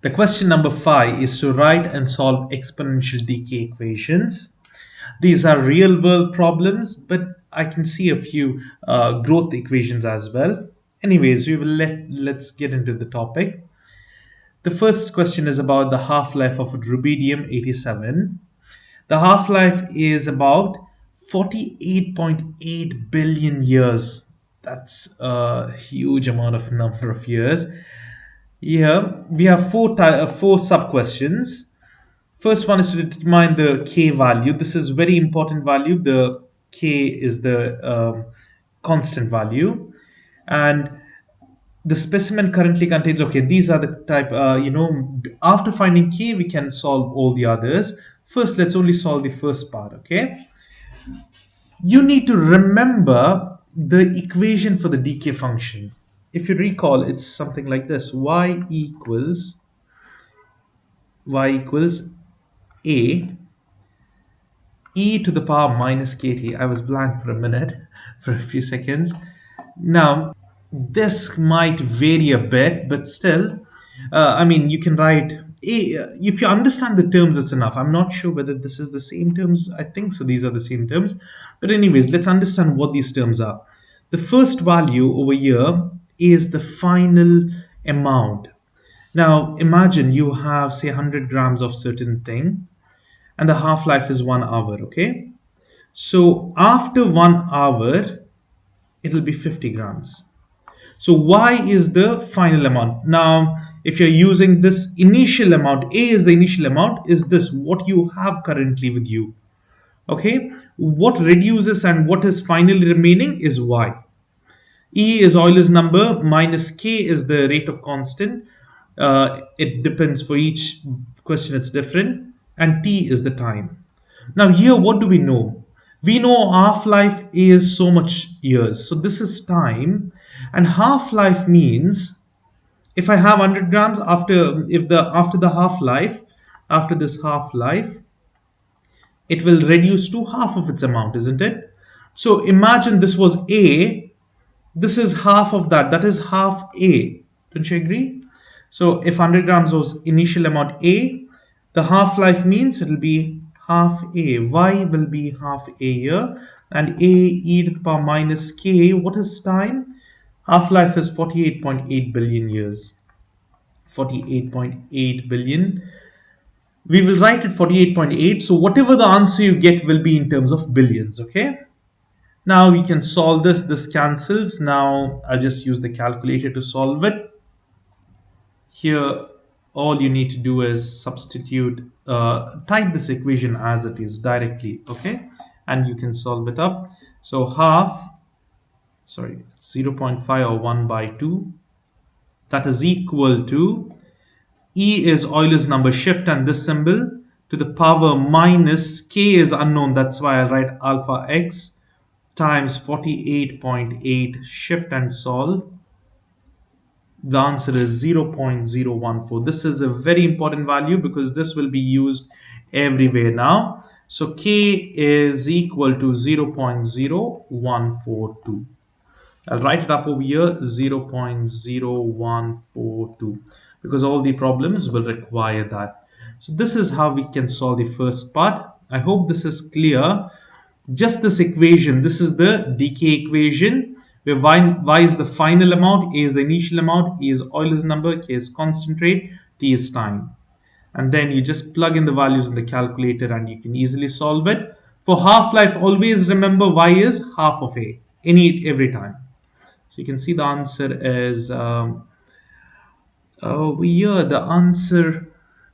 The question number 5 is to write and solve exponential decay equations. These are real world problems, but I can see a few growth equations as well. Anyways, let's get into the topic. The first question is about the half-life of rubidium 87. The half-life is about 48.8 billion years. That's a huge amount of number of years. Here we have four sub questions. First one is to determine the k value. This is very important value. The k is the constant value, and the specimen currently contains. Okay, these are the type. After finding k, we can solve all the others. First, let's only solve the first part. Okay, you need to remember the equation for the decay function. If you recall, it's something like this: y equals a e to the power minus kt. I was blank for a minute, for a few seconds. Now, this might vary a bit, but still, you can write a. If you understand the terms, it's enough. I'm not sure whether this is the same terms. I think so. These are the same terms. But anyways, let's understand what these terms are. The first value over here is the final amount. Now, imagine you have, say, 100 grams of certain thing, and the half-life is 1 hour. Okay, so after 1 hour it'll be 50 grams. So y is the final amount. Now if you're using this initial amount, a is the initial amount, is this what you have currently with you. Okay, what reduces and what is finally remaining is y. E is Euler's number, minus k is the rate of constant. It depends, for each question it's different, and t is the time. Now here, what do we know? We know half-life is so much years, so this is time, and half-life means if I have 100 grams, after the half-life, after this half-life, it will reduce to half of its amount, isn't it? So imagine this was a, this is half of that, that is half a. Don't you agree? So if 100 grams was initial amount a, the half-life means it will be half a. Y will be half a here, and a e to the power minus k. What is time? Half-life is 48.8 billion years. 48.8 billion. We will write it 48.8. So whatever the answer you get will be in terms of billions. Okay. Now we can solve this. This cancels. Now I'll just use the calculator to solve it. Here, all you need to do is substitute, type this equation as it is directly, okay? And you can solve it up. So 0.5 or 1/2. That is equal to, E is Euler's number, shift and this symbol, to the power minus, K is unknown, that's why I write alpha x, times 48.8, shift and solve. The answer is 0.014. This is a very important value because this will be used everywhere now. So k is equal to 0.0142. I'll write it up over here, 0.0142, because all the problems will require that. So this is how we can solve the first part. I hope this is clear. Just this equation, this is the decay equation, where y is the final amount, a is the initial amount, e is Euler's number, k is constant rate, t is time. And then you just plug in the values in the calculator and you can easily solve it. For half-life, always remember y is half of a, every time. So you can see the answer is, the answer,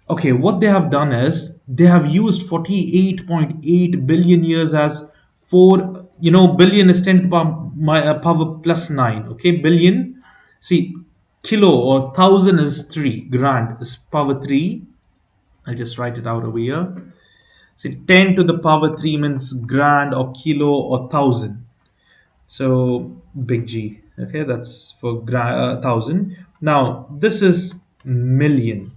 okay, what they have done is they have used 48.8 billion years as 4, billion is 10 to the power plus 9, okay, billion. See, kilo or 1,000 is 3, grand is power 3. I'll just write it out over here. See, 10 to the power 3 means grand or kilo or 1,000. So big G, okay, that's for 1,000. Now this is million.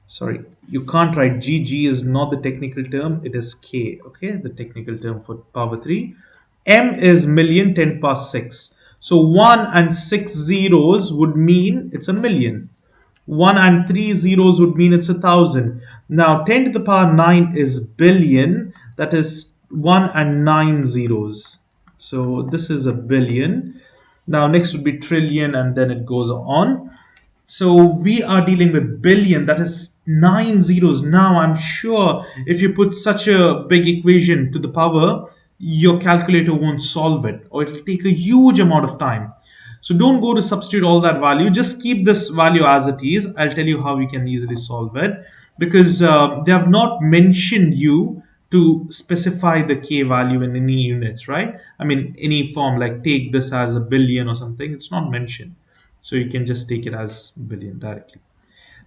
Sorry, you can't write G. G is not the technical term, it is K, okay, the technical term for power 3. M is million, 10 to the power 6. So 1 and 6 zeros would mean it's a million. 1 and 3 zeros would mean it's 1,000. Now 10 to the power 9 is billion. That is 1 and 9 zeros. So this is a billion. Now next would be trillion, and then it goes on. So we are dealing with billion, that is 9 zeros. Now I'm sure if you put such a big equation to the power, your calculator won't solve it, or it'll take a huge amount of time. So don't go to substitute all that value, just keep this value as it is. I'll tell you how you can easily solve it, because they have not mentioned you to specify the k value in any units, right? I mean, any form, like take this as a billion or something, it's not mentioned. So you can just take it as billion directly.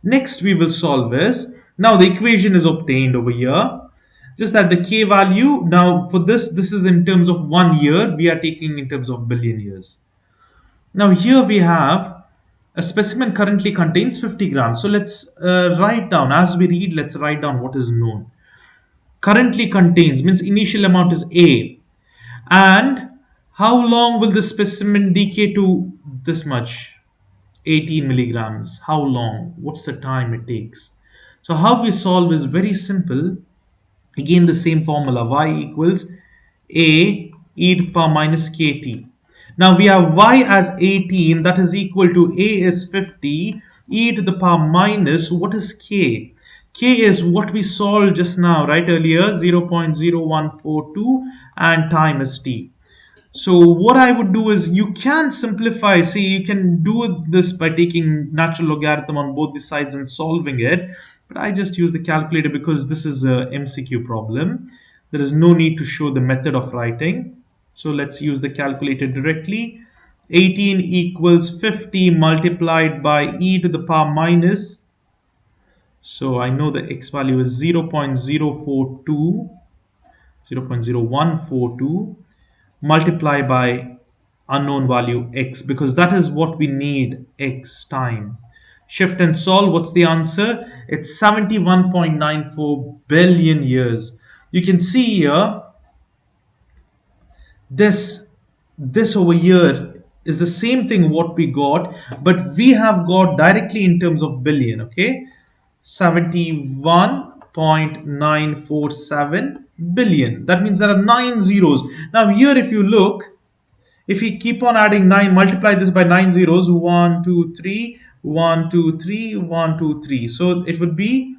Next we will solve is, now the equation is obtained over here. Just that the k value, now for this is in terms of 1 year, we are taking in terms of billion years. Now here we have a specimen currently contains 50 grams. So let's write down, as we read, let's write down what is known. Currently contains means initial amount is A. And how long will the specimen decay to this much? 18 milligrams. How long? What's the time it takes? So how we solve is very simple. Again, the same formula, y equals a e to the power minus kt. Now we have y as 18, that is equal to a is 50, e to the power minus, what is k? K is what we solved just now, right, earlier, 0.0142, and time is t. So what I would do is, you can simplify. See, you can do this by taking natural logarithm on both the sides and solving it. But I just use the calculator because this is a MCQ problem. There is no need to show the method of writing. So let's use the calculator directly. 18 equals 50 multiplied by e to the power minus. So I know the x value is 0.042, 0.0142, multiply by unknown value x, because that is what we need, x time. Shift and solve. What's the answer? It's 71.94 billion years. You can see here, this over here is the same thing what we got, but we have got directly in terms of billion. Okay, 71.947 billion. That means there are 9 zeros. Now here if you look, if we keep on adding 9, multiply this by 9 zeros, 1 2 3 1 2 3 1 2 3, so it would be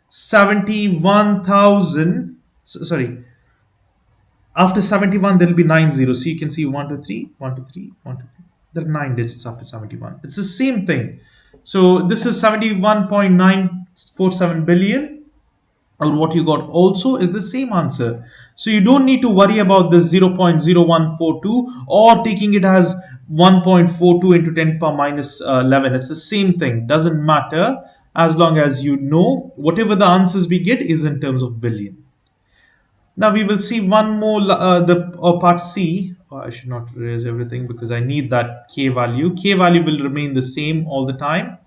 71,000. Sorry, after 71 there will be 9 zeros, so you can see 1 2 3 1 2 3 1 2 3. There are 9 digits after 71. It's the same thing. So this is 71.947 billion, or what you got also is the same answer. So you don't need to worry about this 0.0142 or taking it as 1.42 into 10 power minus 11. It's the same thing, doesn't matter, as long as you know whatever the answers we get is in terms of billion. Now we will see one more, the part C. Oh, I should not erase everything because I need that k value. K value will remain the same all the time.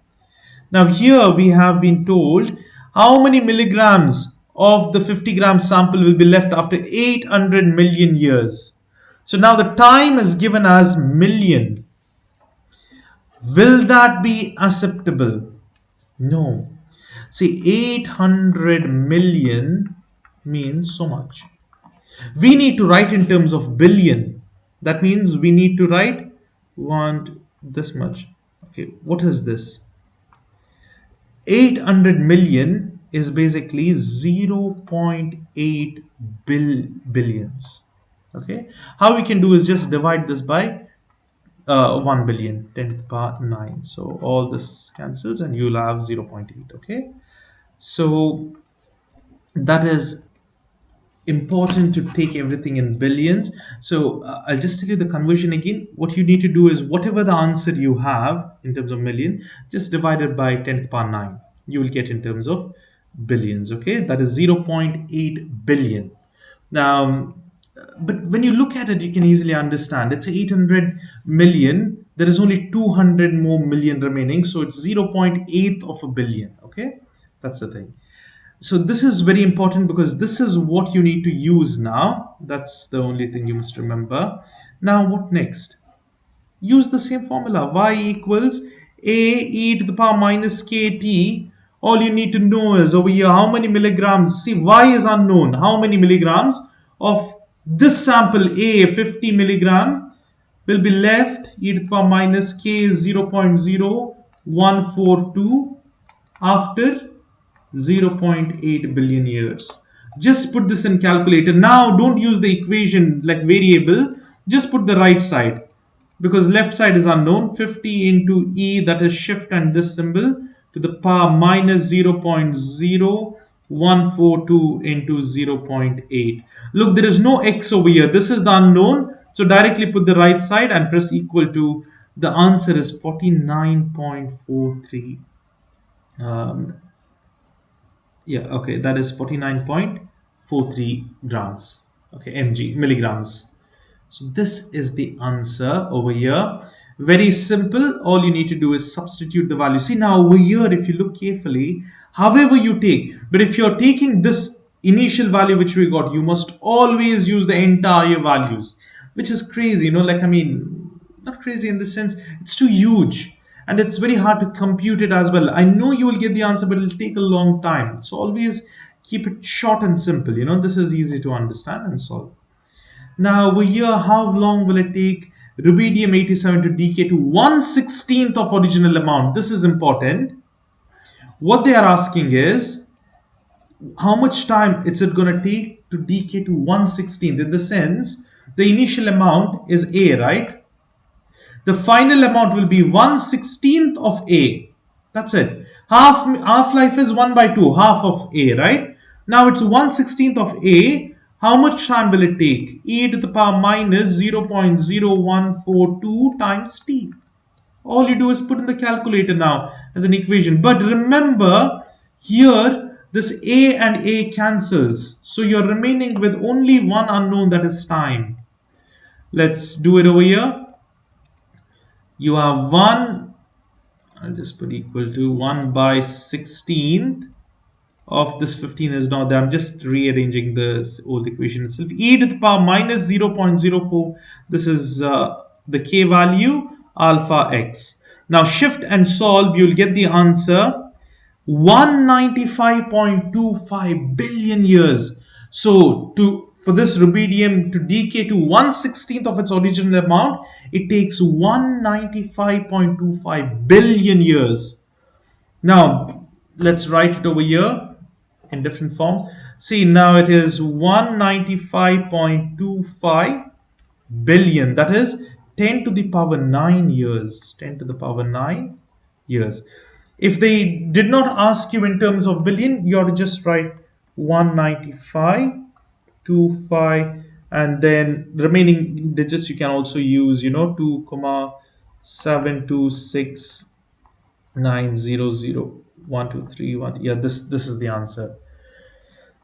Now here we have been told how many milligrams of the 50 gram sample will be left after 800 million years. So now the time is given as million. Will that be acceptable? No. See, 800 million means so much. We need to write in terms of billion. That means we need to write want this much. Okay, what is this? 800 million is basically 0.8 billions. Okay, how we can do is just divide this by 1 billion, 10 to the power 9. So all this cancels and you'll have 0.8. Okay, so that is important to take everything in billions. So I'll just tell you the conversion again. What you need to do is whatever the answer you have in terms of million, just divide it by 10 to the power 9. You will get in terms of billions. Okay, that is 0.8 billion. Now, but when you look at it, you can easily understand it's 800 million. There is only 200 more million remaining, so it's 0.8 of a billion. Okay, that's the thing. So this is very important because this is what you need to use now. That's the only thing you must remember. Now what next? Use the same formula. Y equals A e to the power minus kt. All you need to know is over here how many milligrams. See, y is unknown. How many milligrams of this sample A, 50 milligram, will be left e to the power minus k 0.0142 after 0.8 billion years. Just put this in calculator. Now don't use the equation like variable, just put the right side because left side is unknown. 50 into e, that is shift and this symbol, to the power minus 0.0142 into 0.8. Look, there is no x over here. This is the unknown. So directly put the right side and press equal to. The answer is 49.43. Yeah, okay, that is 49.43 grams. Okay, milligrams. So this is the answer over here. Very simple. All you need to do is substitute the value. See, now over here, if you look carefully, however you take, but if you're taking this initial value which we got, you must always use the entire values, which is crazy, like, I mean, not crazy in the sense, it's too huge and it's very hard to compute it as well. I know you will get the answer, but it'll take a long time. So always keep it short and simple. This is easy to understand and solve. Now over here, how long will it take rubidium 87 to decay to 1/16th of original amount? This is important. What they are asking is how much time is it going to take to decay to 1/16th? In the sense, the initial amount is A, right? The final amount will be 1/16th of A. That's it. Half-life is 1 by 2, half of A, right? Now it's 1/16th of A. How much time will it take? E to the power minus 0.0142 times t. All you do is put in the calculator now as an equation. But remember, here this A and A cancels. So you're remaining with only one unknown, that is time. Let's do it over here. You have 1, I'll just put equal to 1 by 16th of this 15 is now there. I'm just rearranging this old equation itself. E to the power minus 0.04. This is the k value, alpha x. Now shift and solve, you'll get the answer 195.25 billion years. So for this rubidium to decay to 1/16th of its original amount, it takes 195.25 billion years. Now let's write it over here in different forms. See, now it is 195.25 billion. That is 10 to the power 9 years. 10 to the power 9 years. If they did not ask you in terms of billion, you have to just write 195.25, and then remaining digits you can also use 2,726,900,123. Yeah, this is the answer.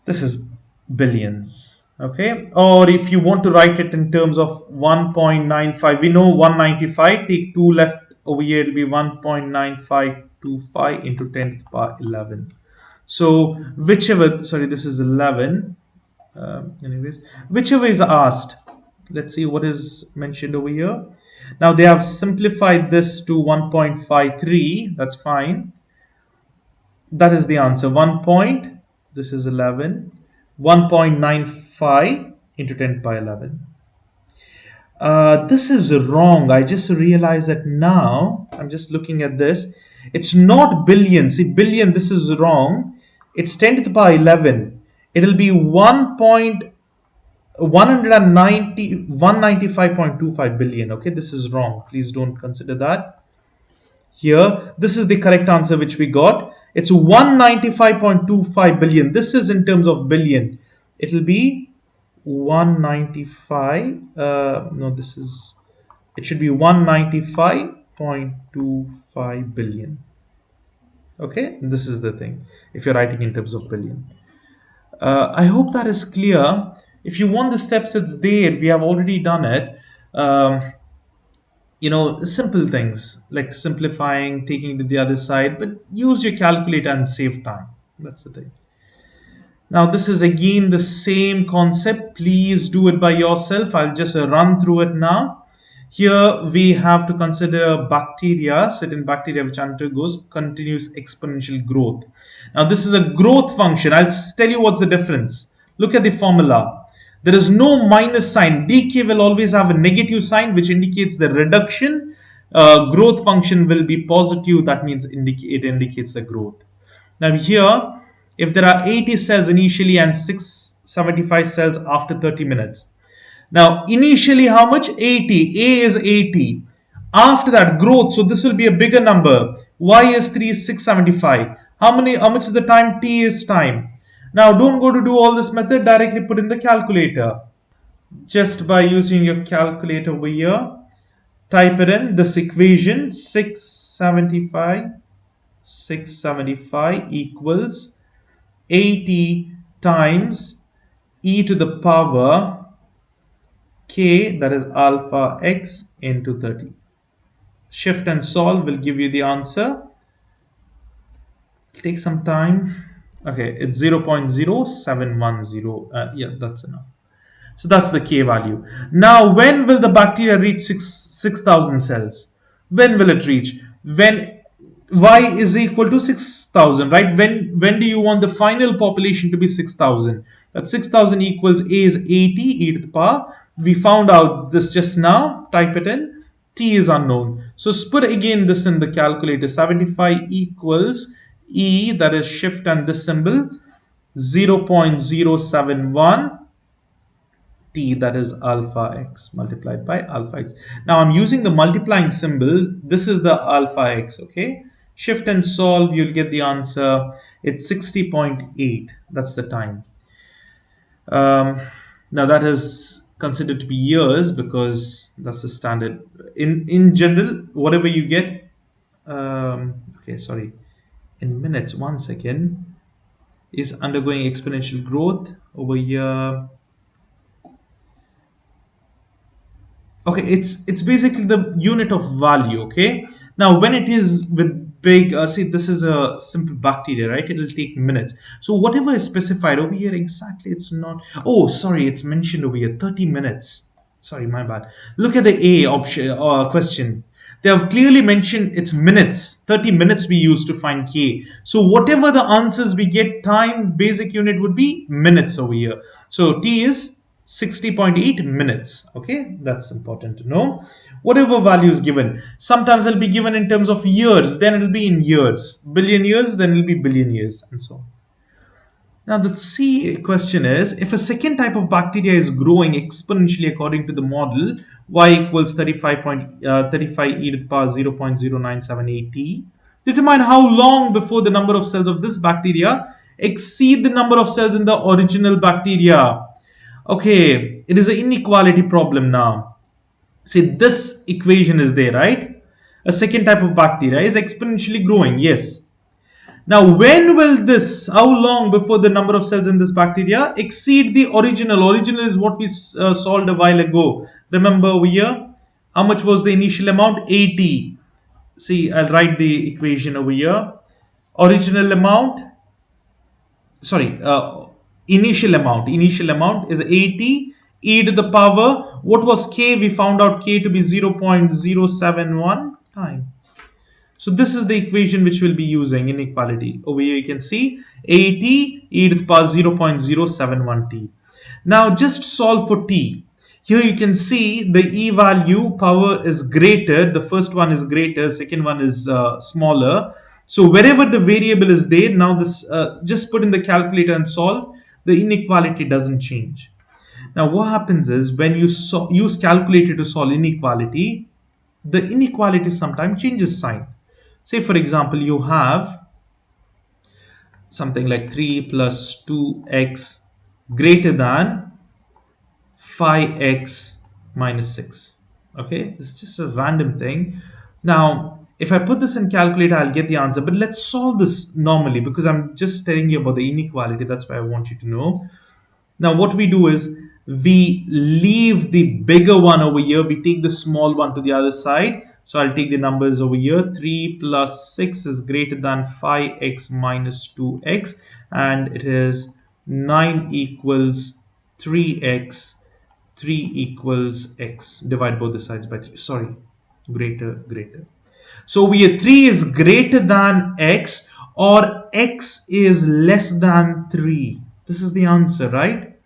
This is billions. Okay, or if you want to write it in terms of 1.95, we know 195, take 2 left over here, it will be 1.9525 into 10 to the power 11. So whichever, sorry, this is 11. Anyways, whichever is asked, let's see what is mentioned over here. Now they have simplified this to 1.53. That's fine. That is the answer. This is 11. 1.95 into 10 by 11. This is wrong. I just realized that now. I'm just looking at this. It's not billion. See, billion, this is wrong. It's 10 to the power 11. It'll be 195.25 billion. Okay, this is wrong. Please don't consider that. Here, this is the correct answer which we got. It's 195.25 billion. This is in terms of billion. It'll be 195. No, it should be 195.25 billion. Okay, this is the thing if you're writing in terms of billion. I hope that is clear. If you want the steps, it's there. We have already done it. Simple things like simplifying, taking to the other side, but use your calculator and save time. That's the thing. Now, this is again the same concept. Please do it by yourself. I'll just run through it now. Here we have to consider bacteria, certain bacteria which undergoes continuous exponential growth. Now this is a growth function. I'll tell you what's the difference. Look at the formula. There is no minus sign. Decay will always have a negative sign which indicates the reduction. Growth function will be positive. That means it indicates the growth. Now here, if there are 80 cells initially and 675 cells after 30 minutes, now, initially, how much? 80. A is 80. After that, growth. So this will be a bigger number. Y is 3 is 675. How much is the time? T is time. Now, don't go to do all this method. Directly put in the calculator. Just by using your calculator over here, type it in. This equation 675 equals 80 times e to the power k, that is alpha x, into 30. Shift and solve will give you the answer. It'll take some time. Okay, it's 0.0710. Yeah, that's enough. So that's the K value. Now, when will the bacteria reach 6,000 cells? When will it reach? When Y is equal to 6,000, right? When do you want the final population to be 6,000? That 6,000 equals A is 80, e to the power. We found out this just now. Type it in. T is unknown. So put again this in the calculator. 75 equals E, that is shift and this symbol, 0.071 t, that is alpha x multiplied by alpha x. Now I'm using the multiplying symbol. This is the alpha x, okay? Shift and solve, you'll get the answer. It's 60.8. That's the time. Now that is considered to be years because that's the standard. In general, whatever you get, okay, sorry, in minutes, 1 second, is undergoing exponential growth over here. Okay, it's basically the unit of value. Okay, now when it is with big, see, this is a simple bacteria, right? It will take minutes. So whatever is specified over here, exactly, it's not. Oh, sorry, it's mentioned over here 30 minutes. Sorry, my bad. Look at the A option question. They have clearly mentioned it's minutes. 30 minutes we use to find K. So whatever the answers we get, time basic unit would be minutes over here. So T is 60.8 minutes. Okay, that's important to know. Whatever value is given, sometimes it'll be given in terms of years, then it'll be in years, billion years, then it'll be billion years, and so on. Now the C question is, if a second type of bacteria is growing exponentially according to the model y equals 35 e to the power 0.0978 t, determine how long before the number of cells of this bacteria exceed the number of cells in the original bacteria. Okay, it is an inequality problem now. See, this equation is there, right? A second type of bacteria is exponentially growing, yes. Now, when will this, how long before the number of cells in this bacteria exceed the original? Original is what we solved a while ago. Remember over here, how much was the initial amount? 80. See, I'll write the equation over here. Original amount, sorry, initial amount is 80 e to the power, what was k? We found out k to be 0.071 time. So this is the equation which we'll be using, inequality. Over here you can see 80 e to the power 0.071 t. Now just solve for t. Here you can see the e value power is greater. The first one is greater, second one is smaller. So wherever the variable is there, now this just put in the calculator and solve. The inequality doesn't change. Now what happens is when you use calculator to solve inequality, the inequality sometimes changes sign. Say for example, you have something like 3 plus 2x greater than 5x minus 6. Okay, this is just a random thing. Now, if I put this in calculator, I'll get the answer. But let's solve this normally because I'm just telling you about the inequality. That's why I want you to know. Now, what we do is we leave the bigger one over here. We take the small one to the other side. So I'll take the numbers over here. 3 plus 6 is greater than 5x minus 2x. And it is 9 equals 3x 3 equals x. Divide both the sides by 3. Sorry, greater. So we have 3 is greater than x, or x is less than 3. This is the answer, right?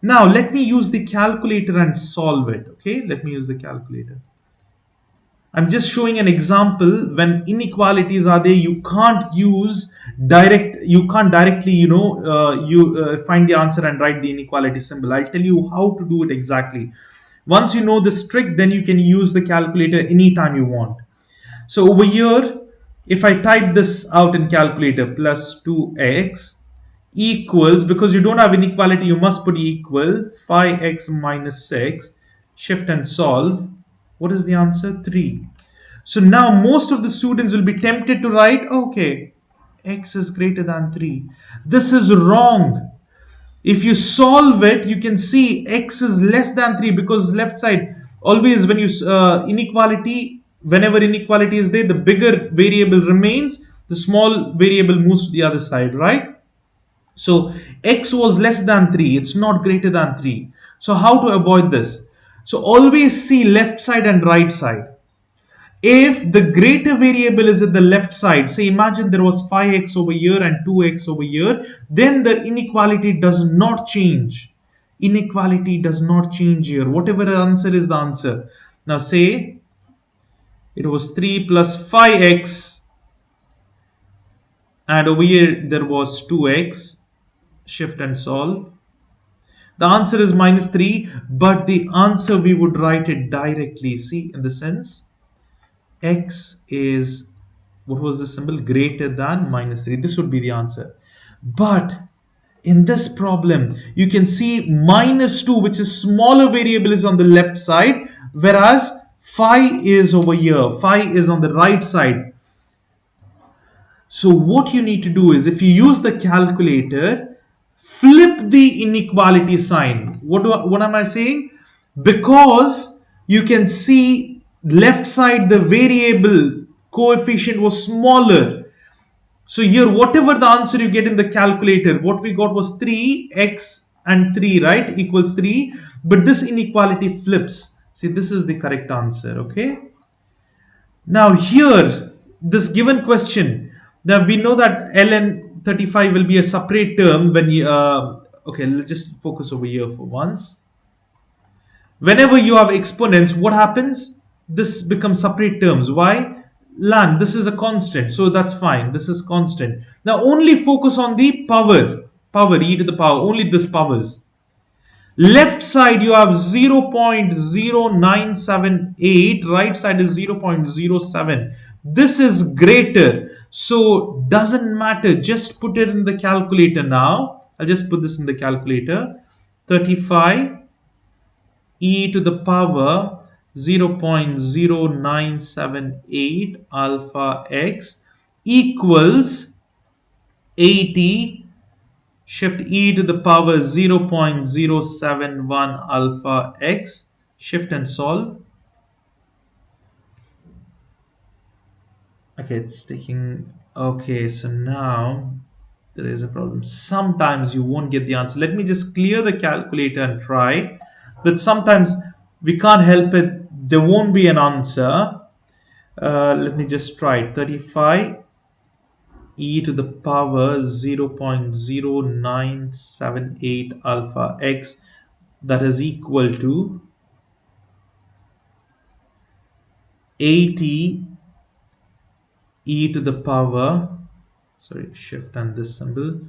Now let me use the calculator and solve it. Okay, let me use the calculator. I'm just showing an example. When inequalities are there, you can't directly, find the answer and write the inequality symbol. I'll tell you how to do it exactly. Once you know this trick, then you can use the calculator anytime you want. So over here, if I type this out in calculator, plus 2x equals, because you don't have inequality, you must put equal 5x minus 6, shift and solve. What is the answer? 3. So now most of the students will be tempted to write, okay, x is greater than 3. This is wrong. If you solve it, you can see x is less than 3, because left side, always when you whenever inequality is there, the bigger variable remains, the small variable moves to the other side, right? So x was less than 3, it's not greater than 3. So how to avoid this? So always see left side and right side. If the greater variable is at the left side, say imagine there was 5x over here and 2x over here, then the inequality does not change. Inequality does not change here. Whatever the answer is the answer. Now say it was 3 plus 5x, and over here there was 2x. Shift and solve. The answer is minus 3, but the answer we would write it directly. See, in the sense, x is, what was the symbol? Greater than minus 3. This would be the answer. But in this problem, you can see minus 2, which is smaller variable, is on the left side, whereas 5 is over here. 5 is on the right side. So what you need to do is, if you use the calculator, flip the inequality sign. What am I saying? Because you can see left side, the variable coefficient was smaller. So here, whatever the answer you get in the calculator, what we got was 3x and 3, right? Equals 3. But this inequality flips. See, this is the correct answer, okay? Now here, this given question, now we know that ln 35 will be a separate term when you, okay, let's just focus over here for once. Whenever you have exponents, what happens? This becomes separate terms. Why? Ln, this is a constant, so that's fine. This is constant. Now only focus on the power, e to the power, only this powers. Left side you have 0.0978, right side is 0.07. This is greater, so doesn't matter, just put it in the calculator now. I'll just put this in the calculator. 35 e to the power 0.0978 alpha x equals 80, shift e to the power 0.071 alpha x, shift and solve. Okay, it's taking, okay, so now there is a problem. Sometimes you won't get the answer. Let me just clear the calculator and try. But sometimes we can't help it, there won't be an answer. Let me just try it. 35 e to the power 0.0978 alpha x, that is equal to 80 e to the power, sorry, shift and this symbol,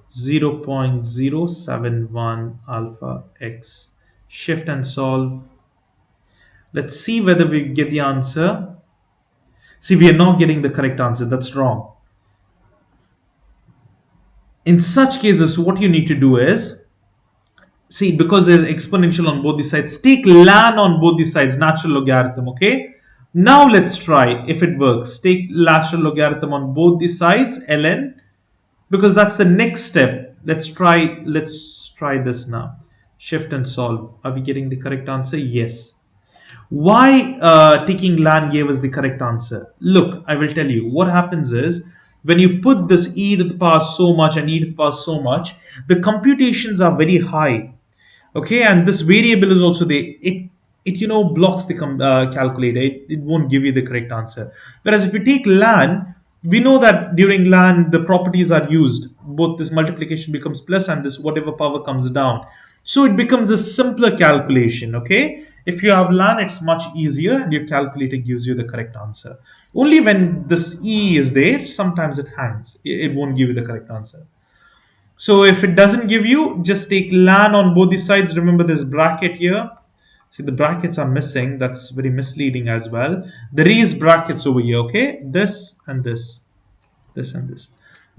0.071 alpha x, shift and solve. Let's see whether we get the answer. See, we are not getting the correct answer. That's wrong. In such cases, what you need to do is, see, because there's exponential on both the sides, take ln on both the sides, natural logarithm, okay? Now let's try if it works. Take natural logarithm on both the sides, ln, because that's the next step. Let's try this now. Shift and solve. Are we getting the correct answer? Yes. Why taking ln gave us the correct answer? Look, I will tell you. What happens is, when you put this e to the power so much and e to the power so much, the computations are very high. Okay, and this variable is also there. It blocks the calculator. It won't give you the correct answer. Whereas if you take lan, we know that during lan the properties are used. Both this multiplication becomes plus and this whatever power comes down. So it becomes a simpler calculation. Okay, if you have lan, it's much easier and your calculator gives you the correct answer. Only when this e is there, sometimes it hangs. It won't give you the correct answer. So if it doesn't give you, just take lan on both the sides. Remember this bracket here. See, the brackets are missing. That's very misleading as well. There is brackets over here, okay? This and this and this.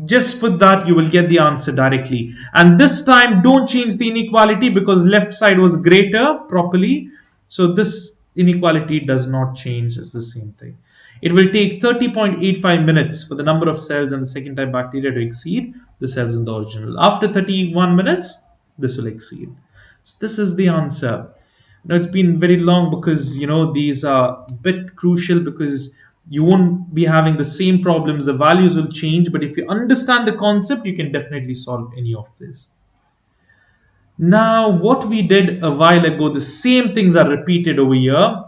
Just put that, you will get the answer directly. And this time, don't change the inequality because left side was greater properly. So this inequality does not change. It's the same thing. It will take 30.85 minutes for the number of cells in the second type bacteria to exceed the cells in the original. After 31 minutes, this will exceed. So this is the answer. Now it's been very long because these are a bit crucial because you won't be having the same problems. The values will change, but if you understand the concept, you can definitely solve any of this. Now, what we did a while ago, the same things are repeated over here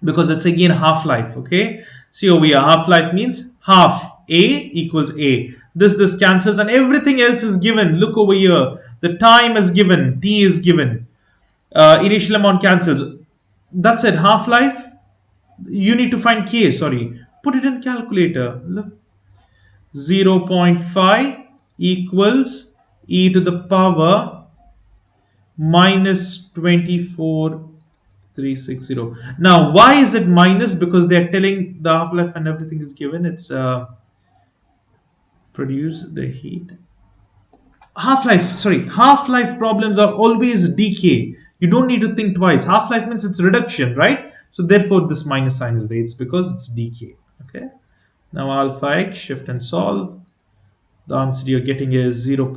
because it's again half-life. Okay, see over here, half-life means half a equals a. This cancels and everything else is given. Look over here, the time is given, t is given, initial amount cancels. That's it, half-life. You need to find k, sorry, put it in calculator. Look, 0.5 equals e to the power minus 24,360. Now why is it minus? Because they're telling the half-life and everything is given. It's produce the heat. Half-life problems are always decay. You don't need to think twice. Half-life means it's reduction, right? So therefore this minus sign is there. It's because it's decay. Okay, now alpha x, shift and solve. The answer you're getting is 0.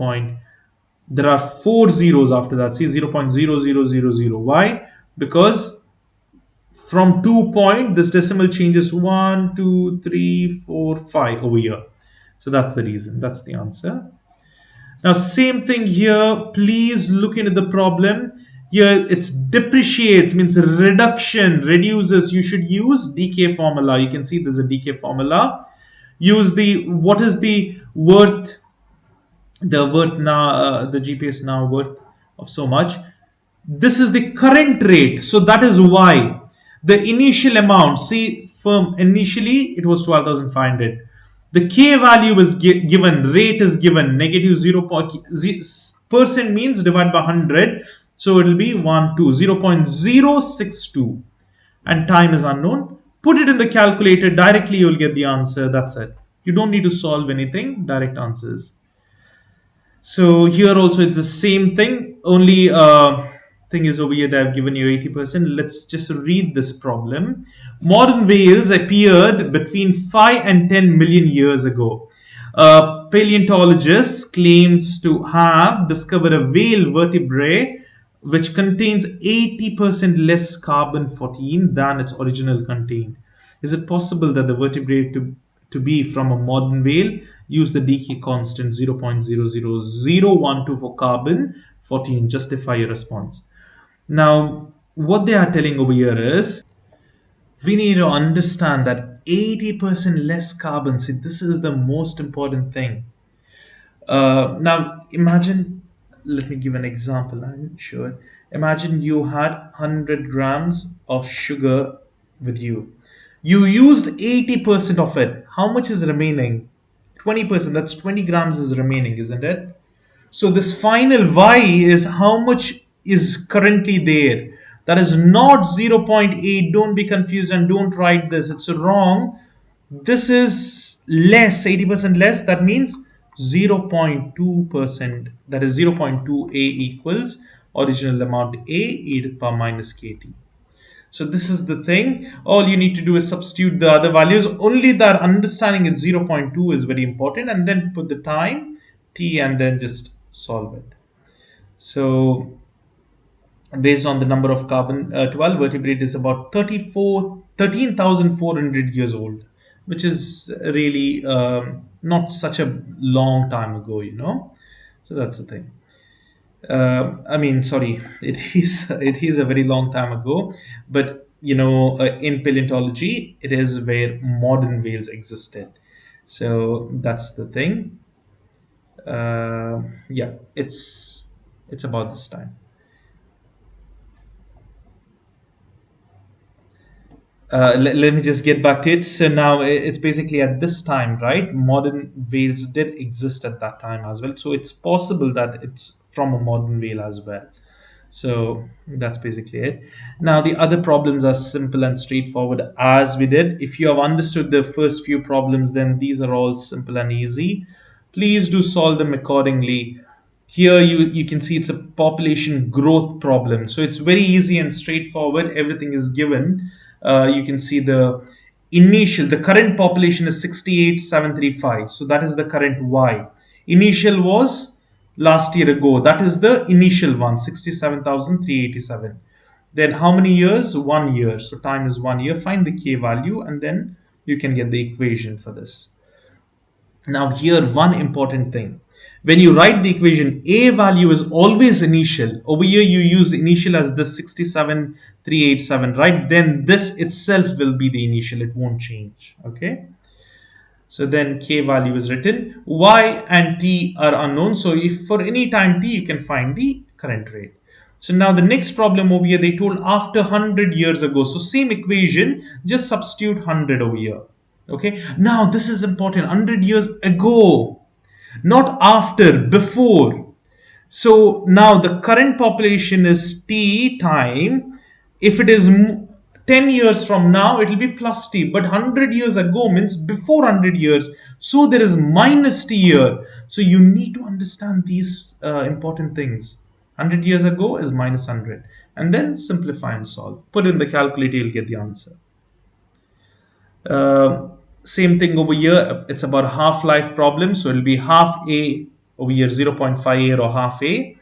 There are 4 zeros after that. See, 0.0000. Why? Because from 2 point this decimal changes 1, 2, 3, 4, 5 over here. So that's the reason. That's the answer. Now, same thing here. Please look into the problem. Here, it's depreciates, means reduction, reduces. You should use decay formula. You can see there's a decay formula. Use what is the worth, now, the GPS now worth of so much. This is the current rate. So that is why the initial amount, see, firm initially it was 12,500. The k value is given, rate is given, negative 0% means divide by 100. So it will be 0.062 and time is unknown. Put it in the calculator, directly you will get the answer. That's it. You don't need to solve anything, direct answers. So here also it's the same thing, only thing is over here they have given you 80%. Let's just read this problem. Modern whales appeared between 5 and 10 million years ago. Paleontologist claims to have discovered a whale vertebrae which contains 80% less carbon 14 than its original contained. Is it possible that the vertebrae to be from a modern whale use the decay constant 0.00012 for carbon 14? Justify your response. Now, what they are telling over here is we need to understand that 80% less carbon. See, this is the most important thing. Now, imagine, let me give an example. I'm sure. Imagine you had 100 grams of sugar with you. You used 80% of it. How much is remaining? 20%. That's 20 grams is remaining, isn't it? So this final y is how much is currently there. That is not 0.8. Don't be confused and don't write this. It's wrong. This is less, 80% less. That means 0.2%. That is 0.2a equals original amount a e to the power minus kt. So this is the thing. All you need to do is substitute the other values. Only that understanding it 0.2 is very important, and then put the time t and then just solve it. So based on the number of carbon 12 vertebrate is about 13,400 years old, which is really not such a long time ago, So that's the thing. I mean, sorry, it is a very long time ago, but in paleontology, it is where modern whales existed. So that's the thing. Yeah, it's about this time. Let me just get back to it. So now it's basically at this time, right? Modern whales did exist at that time as well. So it's possible that it's from a modern whale as well. So that's basically it. Now, the other problems are simple and straightforward as we did. If you have understood the first few problems, then these are all simple and easy. Please do solve them accordingly. Here you can see it's a population growth problem. So it's very easy and straightforward. Everything is given. You can see the current population is 68,735. So that is the current Y. Initial was last year ago. That is the initial one, 67,387. Then how many years? 1 year. So time is 1 year. Find the K value and then you can get the equation for this. Now, here, one important thing. When you write the equation, A value is always initial. Over here, you use initial as the 67,387, right? Then this itself will be the initial. It won't change. Okay. So then K value is written. Y and T are unknown. So if for any time T, you can find the current rate. So now the next problem over here, they told after 100 years ago. So same equation, just substitute 100 over here. Okay. Now this is important. 100 years ago, not after, before. So now the current population is T time. If it is 10 years from now, it will be plus T. But 100 years ago means before 100 years. So there is minus T here. So you need to understand these important things. 100 years ago is minus 100. And then simplify and solve. Put in the calculator, you'll get the answer. Uh, Same thing over here. It's about a half-life problem. So it'll be half A over here, 0.5 A or half A.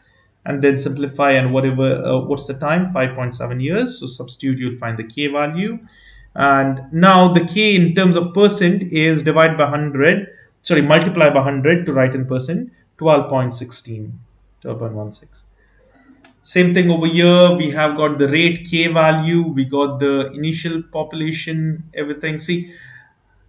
And then simplify and whatever, what's the time? 5.7 years. So substitute, you'll find the K value. And now the K in terms of percent is divide by 100. Sorry, multiply by 100 to write in percent. 12.16. 12.16. Same thing over here. We have got the rate K value. We got the initial population, everything. See,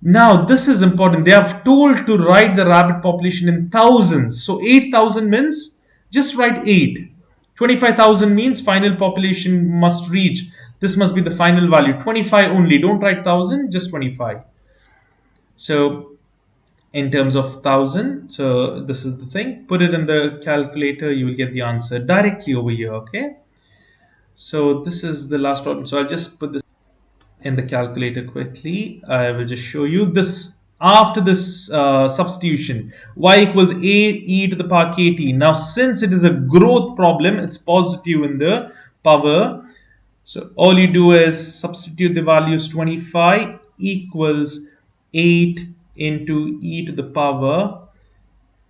now this is important. They have told to write the rabbit population in thousands. So 8,000 means just write 8. 25,000 means final population must reach. This must be the final value. 25 only. Don't write 1,000, just 25. So in terms of 1,000, so this is the thing. Put it in the calculator. You will get the answer directly over here. Okay. So this is the last problem. So I'll just put this in the calculator quickly. I will just show you this after this substitution. Y equals A e to the power kt. Now, since it is a growth problem, it's positive in the power. So all you do is substitute the values. 25 equals 8 into e to the power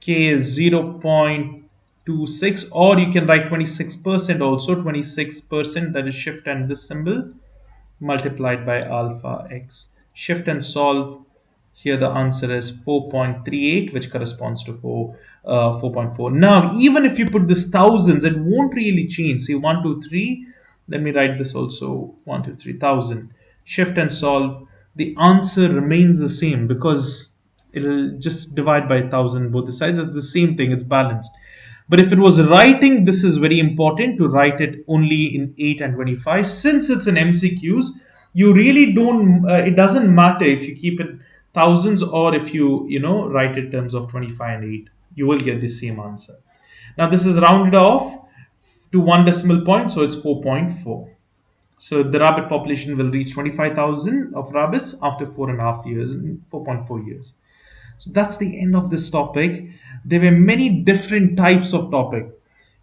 k is 0.26, or you can write 26% also. 26%, that is shift and this symbol, multiplied by alpha x. Shift and solve. Here the answer is 4.38, which corresponds to 4.4. Now, even if you put this thousands, it won't really change. See, 1, 2, 3. Let me write this also. 1, 2, 3, 1,000. Shift and solve. The answer remains the same because it'll just divide by 1,000 both the sides. It's the same thing. It's balanced. But if it was writing, this is very important to write it only in 8 and 25. Since it's an MCQs, you really don't, it doesn't matter if you keep it thousands or if you write it in terms of 25 and 8. You will get the same answer. Now, this is rounded off to one decimal point, so it's 4.4. So the rabbit population will reach 25,000 of rabbits after 4.5 years, 4.4 years. So that's the end of this topic. There were many different types of topic,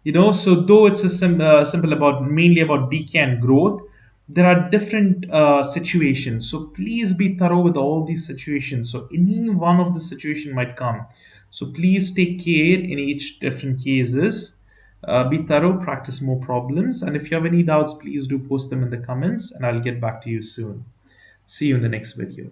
so though it's a simple about mainly about decay and growth, there are different situations. So please be thorough with all these situations. So any one of the situation might come. So please take care in each different cases. Be thorough, practice more problems. And if you have any doubts, please do post them in the comments and I'll get back to you soon. See you in the next video.